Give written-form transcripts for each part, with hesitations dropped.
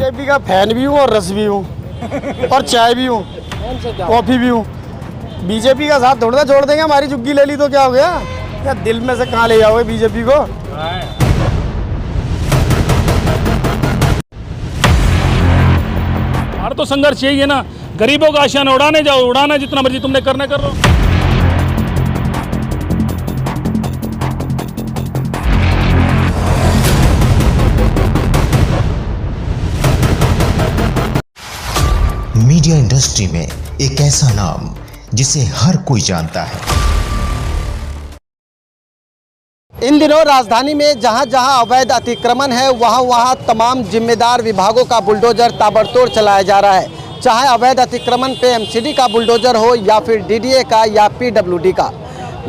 BJP का fan भी हूँ और रस भी हूँ और चाय भी हूँ, कॉफ़ी भी हूँ। बीजेपी का साथ थोड़ा छोड़ देंगे, हमारी झुग्गी ले ली तो क्या हो गया? क्या दिल में से कहाँ ले जाओगे बीजेपी को? हमारा तो संघर्ष यही है ना, गरीबों का आशियाना उड़ाने जाओ, उड़ाना जितना मर्जी तुमने करना कर लो। मीडिया इंडस्ट्री में एक ऐसा नाम जिसे हर कोई जानता है। इन दिनों राजधानी में जहां जहां अवैध अतिक्रमण है वहां वहां तमाम जिम्मेदार विभागों का बुलडोजर ताबड़तोड़ चलाया जा रहा है। चाहे अवैध अतिक्रमण पे एमसीडी का बुलडोजर हो या फिर डीडीए का या पीडब्ल्यूडी का,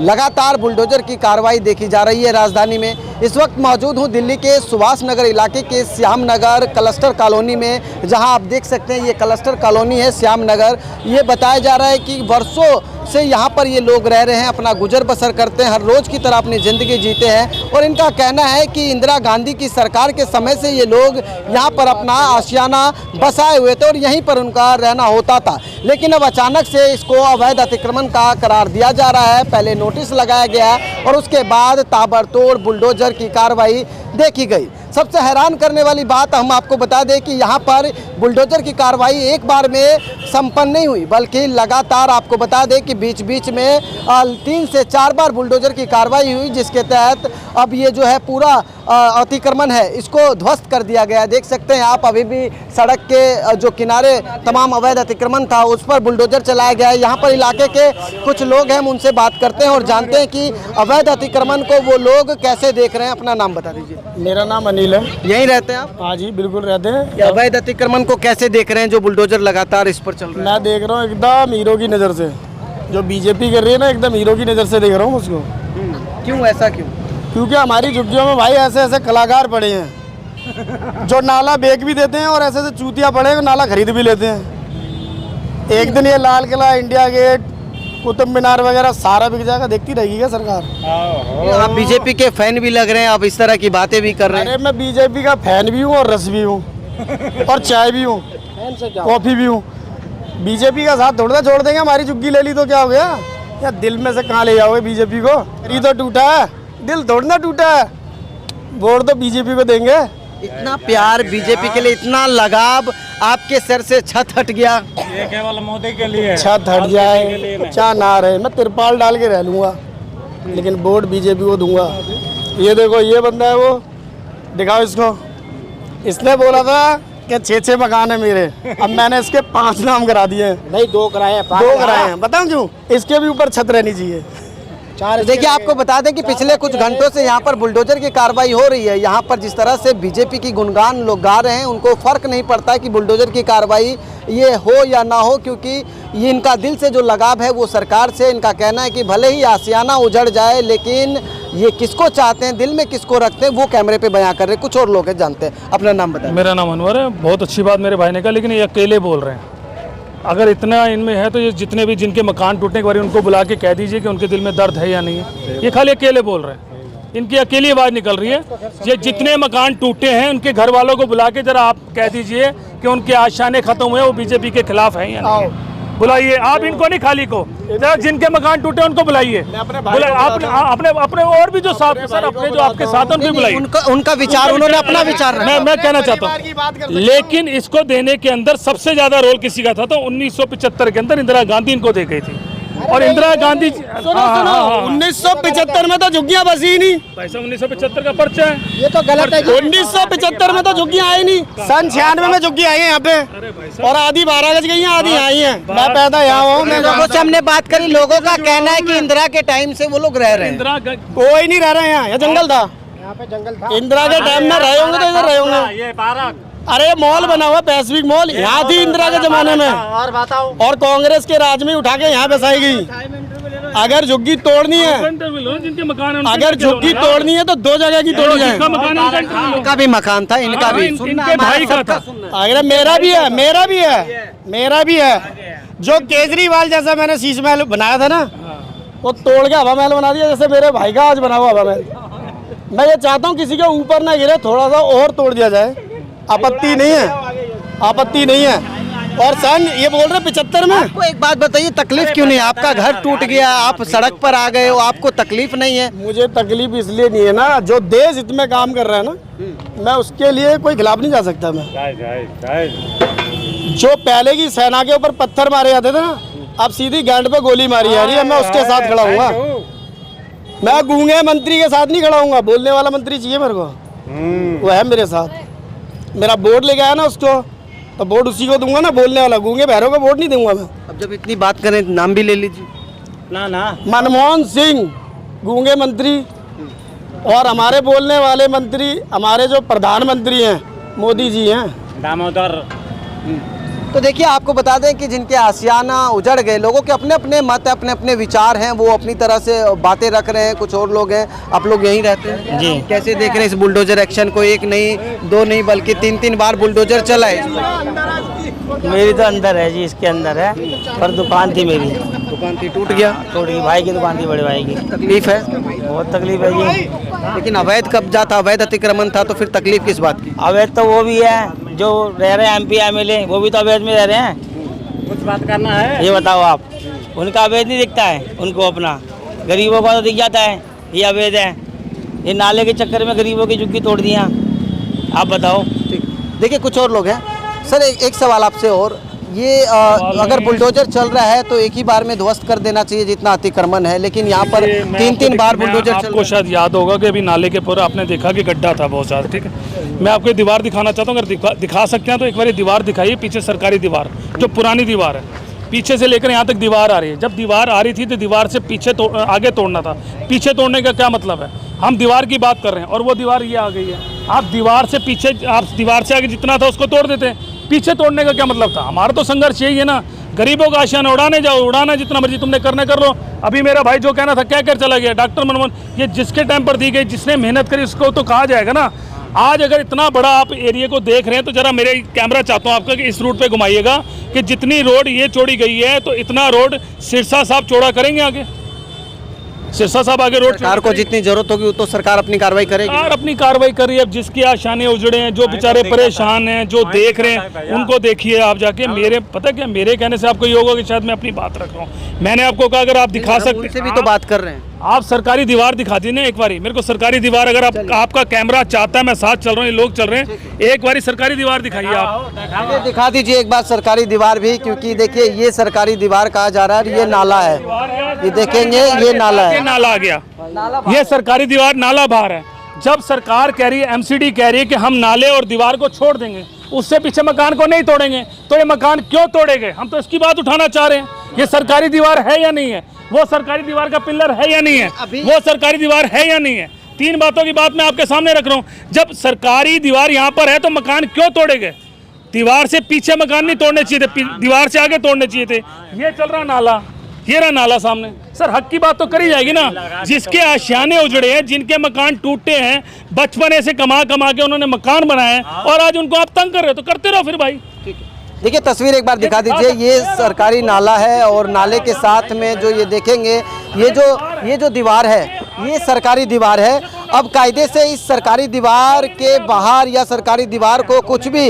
लगातार बुलडोजर की कार्रवाई देखी जा रही है राजधानी में। इस वक्त मौजूद हूँ दिल्ली के सुभाष नगर इलाके के श्याम नगर क्लस्टर कॉलोनी में, जहां आप देख सकते हैं ये क्लस्टर कॉलोनी है श्याम नगर। ये बताया जा रहा है कि वर्षों से यहाँ पर ये लोग रह रहे हैं, अपना गुजर बसर करते हैं, हर रोज़ की तरह अपनी ज़िंदगी जीते हैं। और इनका कहना है कि इंदिरा गांधी की सरकार के समय से ये लोग यहाँ पर अपना आशियाना बसाए हुए थे और यहीं पर उनका रहना होता था। लेकिन अब अचानक से इसको अवैध अतिक्रमण का करार दिया जा रहा है। पहले नोटिस लगाया गया और उसके बाद ताबड़तोड़ बुलडोजर की कार्रवाई देखी गई। सबसे हैरान करने वाली बात हम आपको बता दें कि यहाँ पर बुलडोजर की कार्रवाई एक बार में संपन्न नहीं हुई, बल्कि लगातार आपको बता दें कि बीच बीच में 3 से 4 बार बुलडोजर की कार्रवाई हुई, जिसके तहत अब ये जो है पूरा अतिक्रमण है इसको ध्वस्त कर दिया गया। देख सकते हैं आप, अभी भी सड़क के जो किनारे तमाम अवैध अतिक्रमण था उस पर बुलडोजर चलाया गया है। यहाँ पर इलाके के कुछ लोग हैं, हम उनसे बात करते हैं और जानते हैं कि अवैध अतिक्रमण को वो लोग कैसे देख रहे हैं। अपना नाम बता दीजिए। मेरा नाम अनिल है। यहीं रहते हैं आप? हाँ जी, बिल्कुल रहते हैं। अवैध अतिक्रमण को कैसे देख रहे हैं जो बुलडोजर लगातार इस पर चल रहा है? मैं देख रहा हूँ एकदम हीरो की नज़र से, जो बीजेपी कर रही है ना, एकदम हीरो की नज़र से देख रहा हूँ उसको। क्यों, ऐसा क्यों? क्योंकि हमारी झुग्गियों में भाई ऐसे ऐसे कलाकार पड़े हैं जो नाला बेच भी देते हैं और ऐसे ऐसे चूतिया पड़े हैं नाला खरीद भी लेते हैं। एक दिन ये लाल किला, इंडिया गेट, कुतुब मीनार वगैरह सारा बिक जाएगा, देखती रहेगी क्या सरकार? आप बीजेपी के फैन भी लग रहे हैं, आप इस तरह की बातें भी कर रहे हैं। अरे मैं बीजेपी का फैन भी हूँ और रस भी हूँ और चाय भी हूँ, कॉफ़ी भी हूँ। बीजेपी का साथ थोड़ा छोड़ देंगे, हमारी झुग्गी ले ली तो क्या हो गया? या दिल में से कहाँ ले जाओगे बीजेपी को? ये तो टूटा है, दिल थोड़ा टूटा है। वोट तो बीजेपी को देंगे। इतना प्यार बीजेपी के लिए, इतना लगाव, आपके सर से छत हट गया। ये केवल मोदी के लिए, छत हट जाए चाह ना रहे, मैं तिरपाल डाल के रह लूँगा, लेकिन वोट बीजेपी को दूंगा। ये देखो, ये बंदा है, वो दिखाओ इसको। इसने बोला था कि 6 मकान है मेरे, अब मैंने इसके 5 नाम करा दिए हैं। नहीं, 2 कराए हैं। 2 कराए हैं, बताऊँ क्यों? इसके भी ऊपर छत रहनी चाहिए। देखिए, आपको बता दें कि पिछले कुछ घंटों से यहाँ पर बुलडोजर की कार्रवाई हो रही है। यहाँ पर जिस तरह से बीजेपी की गुणगान लोग गा रहे हैं, उनको फर्क नहीं पड़ता है कि बुलडोजर की कार्रवाई ये हो या ना हो, क्योंकि ये इनका दिल से जो लगाव है वो सरकार से। इनका कहना है कि भले ही आशियाना उजड़ जाए, लेकिन ये किसको चाहते हैं, दिल में किसको रखते हैं, वो कैमरे पे बयां कर रहे हैं। कुछ और लोग हैं, जानते हैं। अपना नाम बताएं। मेरा नाम अनवर है। बहुत अच्छी बात मेरे भाई ने कहा, लेकिन ये अकेले बोल रहे हैं। अगर इतना इनमें है तो ये जितने भी जिनके मकान टूटने के बारे में उनको बुला के कह दीजिए कि उनके दिल में दर्द है या नहीं है। ये खाली अकेले बोल रहे हैं, इनकी अकेली आवाज़ निकल रही है। ये जितने मकान टूटे हैं उनके घर वालों को बुला के जरा आप कह दीजिए कि उनके आशाने खत्म हुए, वो बीजेपी के खिलाफ हैं या नहीं। बुलाइए आप इनको, नहीं खाली को, जरा जिनके मकान टूटे उनको बुलाइए। अपने और भी जो साथ सर अपने जो आपके साथ उनको बुलाइए। उनका विचार, उन्होंने अपना विचार मैं कहना चाहता हूँ। लेकिन इसको देने के अंदर सबसे ज्यादा रोल किसी का था, तो 1975 के अंदर इंदिरा गांधी इनको दे गई थी। और इंदिरा गांधी 1975 में तो झुग्गियां बसी ही नहीं। पैसा 1975 का पर्चा है, ये तो गलत है। 1975 में तो झुग्गियां आई नहीं। सन 96 में झुग्गी आई है यहाँ पे, और आधी 12 गज गई हैं, आधी आई हैं। मैं पैदा यहाँ हूँ। लोगों से हमने बात करी, लोगों का कहना है कि इंदिरा के टाइम से वो लोग रह रहे हैं। इंदिरा कोई नहीं रह रहे हैं यहाँ, जंगल था। यहाँ पे जंगल था। इंदिरा के टाइम में रहे होंगे तो इधर रहे होंगे। अरे मॉल बना हुआ, पैसिफिक मॉल, यहाँ थी इंदिरा के जमाने में। और बताओ, और कांग्रेस के राज में उठा के यहाँ बसाई गई। अगर झुग्गी तोड़नी है, जिनके मकान है, अगर झुग्गी तोड़नी है तो 2 जगह की तोड़ी जाए। इनका भी मकान था, इनका भी, इनके भाई का था। अगर मेरा भी है, मेरा भी है। जो केजरीवाल जैसा मैंने शीश महल बनाया था ना, वो तोड़ के हवा महल बना दिया, जैसे मेरे भाई का आज बना हुआ हवा महल। मैं ये चाहता हूँ किसी के ऊपर ना गिरे, थोड़ा सा और तोड़ दिया जाए, आपत्ति नहीं है। आपत्ति नहीं है। और सन ये बोल रहे 75 में। आपको एक बात बताइए, तकलीफ क्यों नहीं? आपका घर टूट गया, आप सड़क पर आ गए हो, आपको तकलीफ नहीं है? मुझे तकलीफ इसलिए नहीं है ना, जो देश हित में काम कर रहा है ना, मैं उसके लिए कोई खिलाफ नहीं जा सकता। मैं जो पहले की सेना के ऊपर पत्थर मारे जाते थे ना, अब सीधी गांड पे गोली मारी जा रही है, मैं उसके साथ खड़ा हूँगा। मैं गूंगे मंत्री के साथ नहीं खड़ा हूँगा, बोलने वाला मंत्री चाहिए मेरे को, वो है मेरे साथ। मेरा बोर्ड लेके आया ना उसको, तो वोट उसी को दूंगा ना, बोलने वाला। गूंगे बहरों को वोट नहीं दूंगा मैं। अब जब इतनी बात करें, नाम भी ले लीजिए। मनमोहन सिंह गूंगे मंत्री, और हमारे बोलने वाले मंत्री हमारे जो प्रधानमंत्री हैं मोदी जी हैं, दामोदर। तो देखिए, आपको बता दें कि जिनके आशियाना उजड़ गए, लोगों के अपने अपने मत, अपने अपने विचार हैं, वो अपनी तरह से बातें रख रहे हैं। कुछ और लोग हैं, आप लोग यहीं रहते हैं जी, कैसे देख रहे हैं इस बुलडोजर एक्शन को? एक नहीं, दो नहीं, बल्कि 3-3 बार बुलडोजर चला है। मेरी तो अंदर है जी, इसके अंदर है, पर दुकान थी मेरी, दुकान थी, टूट गया? टूट गई, भाई की दुकान थी, बड़े भाई की। तकलीफ है? बहुत तकलीफ है जी। लेकिन अवैध कब्जा था, अवैध अतिक्रमण था, तो फिर तकलीफ किस बात की? अवैध तो वो भी है जो रह रहे हैं MP MLA, वो भी तो अवैध में रह रहे हैं। कुछ बात करना है, ये बताओ आप। उनका अवैध नहीं दिखता है उनको, अपना गरीबों का तो दिख जाता है ये अवैध है। ये नाले के चक्कर में गरीबों की झुग्गी तोड़ दिया, आप बताओ। देखिए, कुछ और लोग हैं। सर, एक सवाल आपसे और, ये अगर बुलडोजर चल रहा है तो एक ही बार में ध्वस्त कर देना चाहिए जितना अतिक्रमण है, लेकिन यहाँ पर 3-3 बार बुलडोजर चल आपको शायद याद होगा कि अभी नाले के पूरा आपने देखा कि गड्ढा था बहुत ज़्यादा, ठीक है। मैं आपको दीवार दिखाना चाहता हूँ, अगर दिखा सकते हैं तो एक बार दीवार दिखाइए, पीछे सरकारी दीवार, जो पुरानी दीवार है, पीछे से लेकर यहाँ तक दीवार आ रही है। जब दीवार आ रही थी तो दीवार से पीछे आगे तोड़ना था। पीछे तोड़ने का क्या मतलब है? हम दीवार की बात कर रहे हैं और वो दीवार ये आ गई है। आप दीवार से पीछे, आप दीवार से आगे जितना था उसको तोड़ देते हैं, पीछे तोड़ने का क्या मतलब था? हमारा तो संघर्ष यही है ना, गरीबों का आशियाना उड़ाने जाओ, उड़ाना जितना मर्जी तुमने करने कर लो। अभी मेरा भाई जो कहना था क्या कर चला गया, डॉक्टर मनमोहन, ये जिसके टाइम पर दी गई, जिसने मेहनत करी उसको तो कहा जाएगा ना। आज अगर इतना बड़ा आप एरिया को देख रहे हैं तो जरा मेरे कैमरा चाहता हूँ आपका कि इस रूट पे घुमाइएगा कि जितनी रोड ये चौड़ी गई है तो इतना रोड सिरसा साहब चौड़ा करेंगे आगे। सिरसा साहब आगे रोड, सरकार को जितनी जरूरत होगी तो सरकार अपनी कार्रवाई करेगी। सरकार अपनी कार्रवाई कर रही है। अब जिसके आशाने उजड़े हैं, जो बेचारे परेशान हैं, जो देख रहे हैं, उनको देखिए आप जाके। मेरे पता क्या, मेरे कहने से आपको ये होगा कि शायद मैं अपनी बात रख रहा हूँ। मैंने आपको कहा अगर आप दिखा सकते से भी तो बात कर रहे हैं, आप सरकारी दीवार दिखा दी ना एक बारी मेरे को। सरकारी दीवार अगर आपका कैमरा चाहता है, मैं साथ चल रहा हूँ, ये लोग चल रहे हैं, एक बारी सरकारी दीवार दिखाइए आप। दिखा दीजिए एक बार सरकारी दीवार भी, क्योंकि देखिए ये सरकारी दीवार कहा जा रहा है, ये नाला है, ये देखेंगे ये नाला है, नाला आ गया, ये सरकारी दीवार, नाला बाहर है। जब सरकार कह रही है, MCD कह रही है कि हम नाले और दीवार को छोड़ देंगे, उससे पीछे मकान को नहीं तोड़ेंगे, तो ये मकान क्यों तोड़ेंगे? हम तो इसकी बात उठाना चाह रहे हैं। ये सरकारी दीवार है या नहीं है? वो सरकारी दीवार का पिलर है या नहीं है? वो सरकारी दीवार है या नहीं है? 3 बातों की बात मैं आपके सामने रख रहा हूँ। जब सरकारी दीवार यहाँ पर है तो मकान क्यों तोड़ेंगे? दीवार से पीछे मकान नहीं तोड़ने चाहिए थे, दीवार से आगे तोड़ने चाहिए थे। ये चल रहा नाला, ये रहा नाला सामने। सर, हक की बात तो करी जाएगी ना। जिसके आशियाने उजड़े हैं, जिनके मकान टूटे हैं, बचपने से कमा कमा के उन्होंने मकान बनाए हैं, और आज उनको आप तंग कर रहे हो, तो करते रहो फिर भाई। देखिए, तस्वीर एक बार दिखा दीजिए। ये सरकारी नाला है और नाले के साथ में जो ये देखेंगे, ये जो दीवार है, ये सरकारी दीवार है। अब कायदे से इस सरकारी दीवार के बाहर या सरकारी दीवार को कुछ भी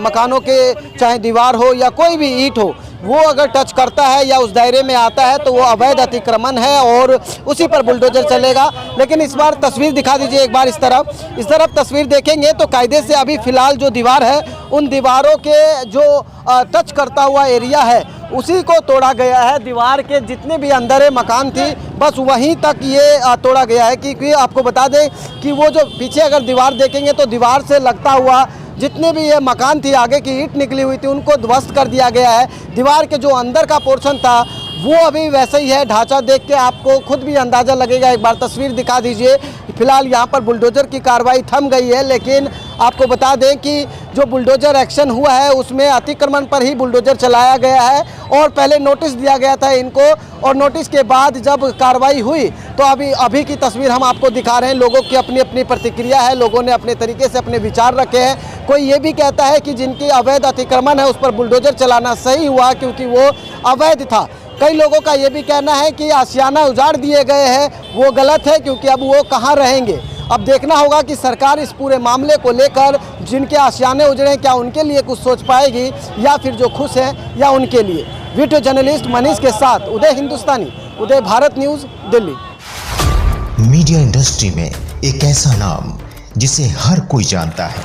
मकानों के, चाहे दीवार हो या कोई भी ईंट हो, वो अगर टच करता है या उस दायरे में आता है तो वो अवैध अतिक्रमण है और उसी पर बुलडोजर चलेगा। लेकिन इस बार तस्वीर दिखा दीजिए एक बार, इस तरफ तस्वीर देखेंगे तो कायदे से अभी फिलहाल जो दीवार है, उन दीवारों के जो टच करता हुआ एरिया है उसी को तोड़ा गया है। दीवार के जितने भी अंदर मकान थी, बस वहीं तक ये तोड़ा गया है। क्योंकि आपको बता दें कि वो जो पीछे अगर दीवार देखेंगे तो दीवार से लगता हुआ जितने भी ये मकान थी, आगे की ईंट निकली हुई थी, उनको ध्वस्त कर दिया गया है। दीवार के जो अंदर का पोर्शन था वो अभी वैसे ही है। ढांचा देख के आपको खुद भी अंदाज़ा लगेगा। एक बार तस्वीर दिखा दीजिए। फिलहाल यहाँ पर बुलडोजर की कार्रवाई थम गई है, लेकिन आपको बता दें कि जो बुलडोजर एक्शन हुआ है उसमें अतिक्रमण पर ही बुलडोजर चलाया गया है और पहले नोटिस दिया गया था इनको, और नोटिस के बाद जब कार्रवाई हुई तो अभी की तस्वीर हम आपको दिखा रहे हैं। लोगों की अपनी अपनी प्रतिक्रिया है, लोगों ने अपने तरीके से अपने विचार रखे हैं। कोई ये भी कहता है कि जिनकी अवैध अतिक्रमण है उस पर बुलडोजर चलाना सही हुआ क्योंकि वो अवैध था। कई लोगों का ये भी कहना है कि आशियाना उजाड़ दिए गए हैं, वो गलत है क्योंकि अब वो कहाँ रहेंगे। अब देखना होगा कि सरकार इस पूरे मामले को लेकर जिनके आशियाने उजड़े हैं क्या उनके लिए कुछ सोच पाएगी या फिर जो खुश हैं या उनके लिए। वीडियो जर्नलिस्ट मनीष के साथ Uday Hindustani, Uday Bharat news, Delhi. Media industry में एक ऐसा नाम जिसे हर कोई जानता है,